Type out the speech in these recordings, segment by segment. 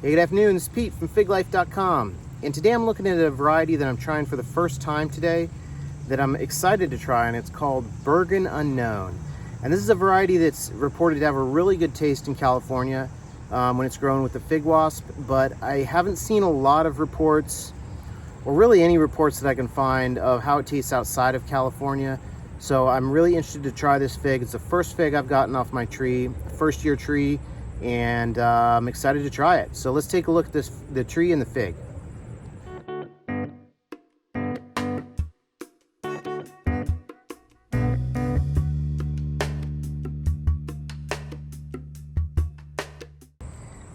Hey, good afternoon, it's Pete from FigLife.com, and today I'm looking at a variety that I'm trying for the first time today that I'm excited to try, and it's called Burgan Unk. And this is a variety that's reported to have a really good taste in California when it's grown with the fig wasp, but I haven't seen a lot of reports, or really any reports that I can find, of how it tastes outside of California. So I'm really interested to try this fig. It's the first fig I've gotten off my tree, first year tree, and I'm excited to try it. So let's take a look at the tree and the fig.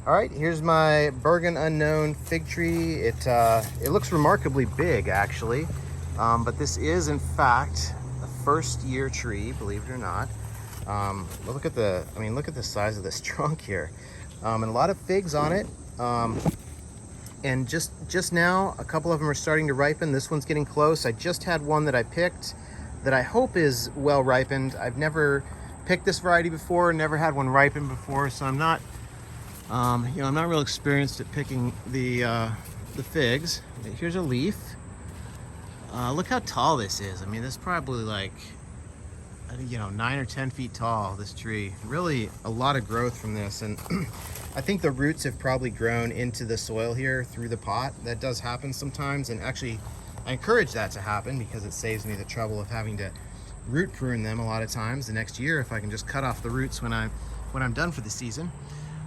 All right, here's my Burgan Unk fig tree. It looks remarkably big, actually, but this is in fact a first year tree, believe it or not. Look at the size of this trunk here, and a lot of figs on it. And just now, a couple of them are starting to ripen. This one's getting close. I just had one that I picked that I hope is well ripened. I've never picked this variety before, never had one ripen before, so I'm not, I'm not real experienced at picking the figs. Here's a leaf. Look how tall this is. I mean, this is probably like, 9 or 10 feet tall, this tree. Really a lot of growth from this, and I think the roots have probably grown into the soil here through the pot. That does happen sometimes, and actually I encourage that to happen because it saves me the trouble of having to root prune them a lot of times the next year if I can just cut off the roots when I'm done for the season.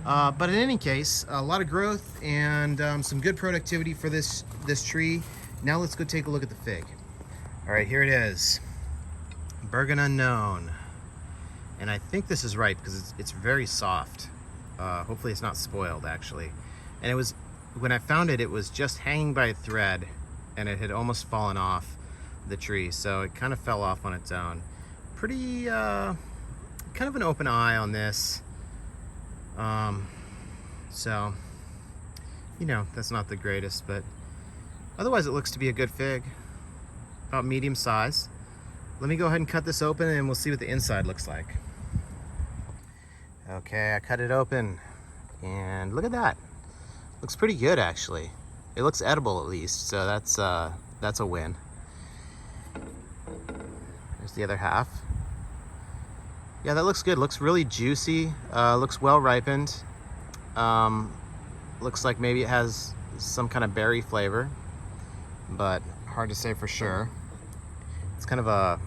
But in any case, a lot of growth and some good productivity for this tree. Now let's go take a look at the fig. All right, here it is. Burgan Unk, and I think this is ripe because it's very soft. Hopefully it's not spoiled, actually. And it was, when I found it, it was just hanging by a thread, and it had almost fallen off the tree, so it kind of fell off on its own. Pretty kind of an open eye on this. So that's not the greatest, but otherwise it looks to be a good fig, about medium size. Let me go ahead and cut this open and we'll see what the inside looks like. Okay, I cut it open and look at that. Looks pretty good, actually. It looks edible at least, so that's a win. There's the other half. Yeah, that looks good. Looks really juicy. Looks well ripened. Looks like maybe it has some kind of berry flavor, but hard to say for sure. It's kind of a,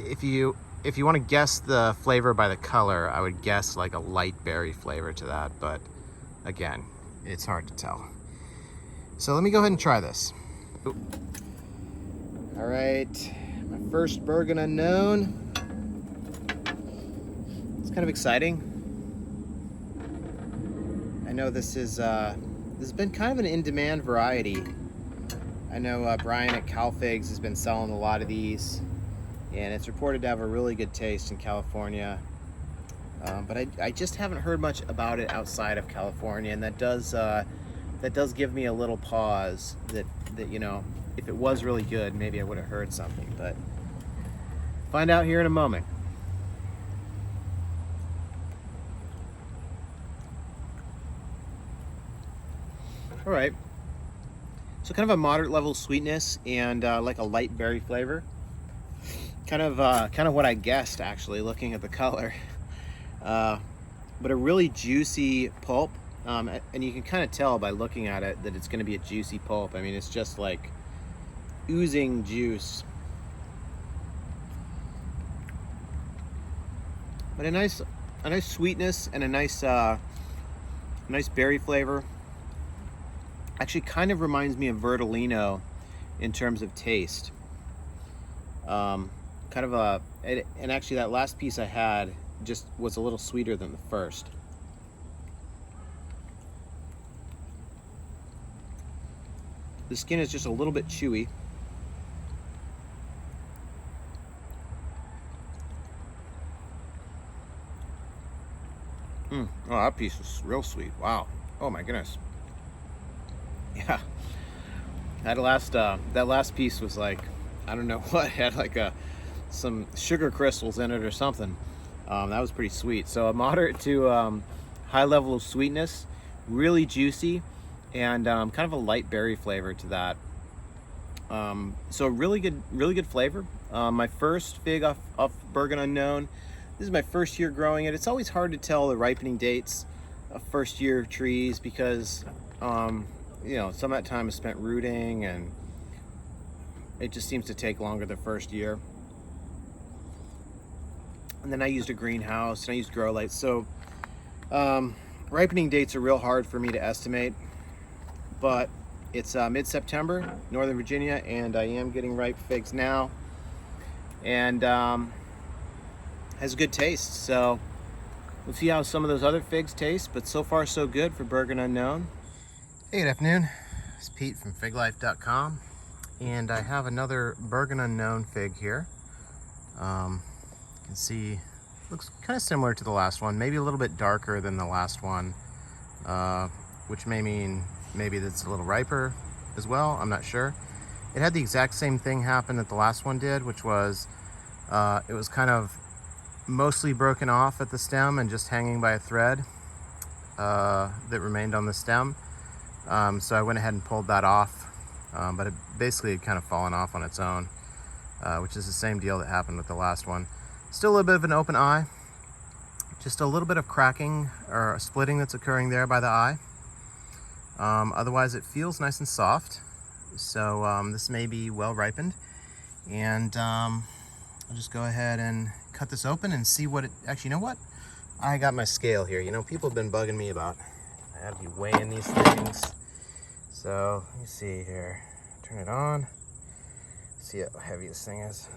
if you want to guess the flavor by the color, I would guess like a light berry flavor to that, but again, it's hard to tell. So let me go ahead and try this. Ooh. All right, my first Burgan Unk. It's kind of exciting. I know this has been kind of an in-demand variety. I know Brian at CalFigs has been selling a lot of these, and it's reported to have a really good taste in California. But I just haven't heard much about it outside of California, and that does give me a little pause that if it was really good, maybe I would have heard something. But find out here in a moment. All right. So kind of a moderate level sweetness and like a light berry flavor. Kind of what I guessed, actually, looking at the color. But a really juicy pulp, and you can kind of tell by looking at it that it's going to be a juicy pulp. I mean, it's just like oozing juice. But a nice sweetness and a nice berry flavor. Actually kind of reminds me of Vertolino in terms of taste. And actually that last piece I had just was a little sweeter than the first. The skin is just a little bit chewy. Oh, that piece was real sweet. Wow. Oh my goodness. Yeah, that last piece was like, I don't know what, had like some sugar crystals in it or something. That was pretty sweet. So a moderate to high level of sweetness, really juicy, and kind of a light berry flavor to that. So really good flavor. My first fig off Burgan Unknown. This is my first year growing it. It's always hard to tell the ripening dates of first year trees because you know, some of that time is spent rooting, and it just seems to take longer the first year. And then I used a greenhouse and I used grow lights, so ripening dates are real hard for me to estimate. But it's mid-September, Northern Virginia, and I am getting ripe figs now, and has a good taste. So we'll see how some of those other figs taste, but so far so good for Burgan Unknown. Hey, good afternoon. It's Pete from FigLife.com, and I have another Burgan Unknown fig here. You can see, looks kind of similar to the last one, maybe a little bit darker than the last one, which may mean maybe that's a little riper as well. I'm not sure. It had the exact same thing happen that the last one did, which was it was kind of mostly broken off at the stem and just hanging by a thread that remained on the stem. So I went ahead and pulled that off, but it basically had kind of fallen off on its own, which is the same deal that happened with the last one. Still a little bit of an open eye, just a little bit of cracking or splitting that's occurring there by the eye. Otherwise it feels nice and soft, so this may be well ripened, and I'll just go ahead and cut this open and see what it actually, you know what, I got my scale here. You know, people have been bugging me about I have to be weighing these things, so let me see here, turn it on, see how heavy this thing is.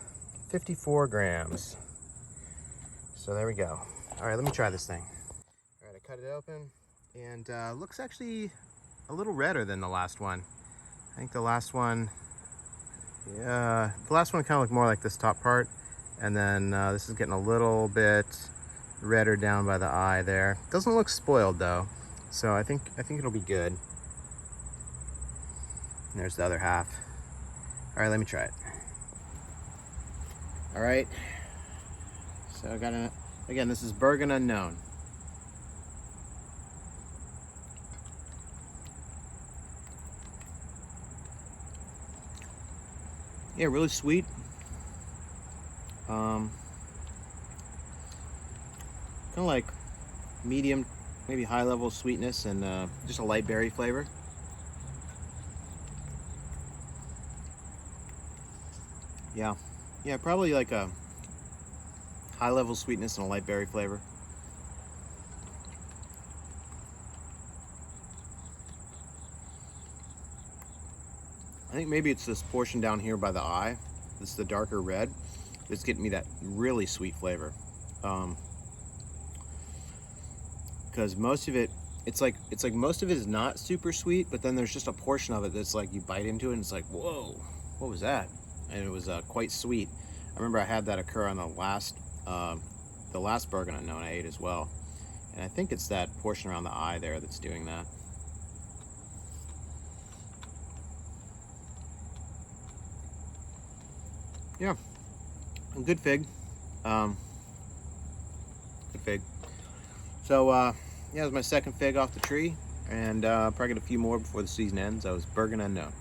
54 grams. So there we go. All right, let me try this thing. All right, I cut it open, and looks actually a little redder than the last one. I think the last one kind of looked more like this top part, and then this is getting a little bit redder down by the eye there. Doesn't look spoiled though, so I think it'll be good. And there's the other half. All right, let me try it. All right, so I got again, this is Burgan Unknown. Yeah, really sweet. Kind of like medium, maybe high level sweetness, and just a light berry flavor. Yeah, probably like a high level sweetness and a light berry flavor. I think maybe it's this portion down here by the eye. This is the darker red. It's getting me that really sweet flavor. Because most of it, it's like most of it is not super sweet, but then there's just a portion of it that's like you bite into it and it's like, whoa, what was that? And it was quite sweet. I remember I had that occur on the last Burgan Unknown I ate as well, and I think it's that portion around the eye there that's doing that. Yeah, a good fig. Good fig. So yeah, it was my second fig off the tree, and probably get a few more before the season ends. I was Burgan Unknown.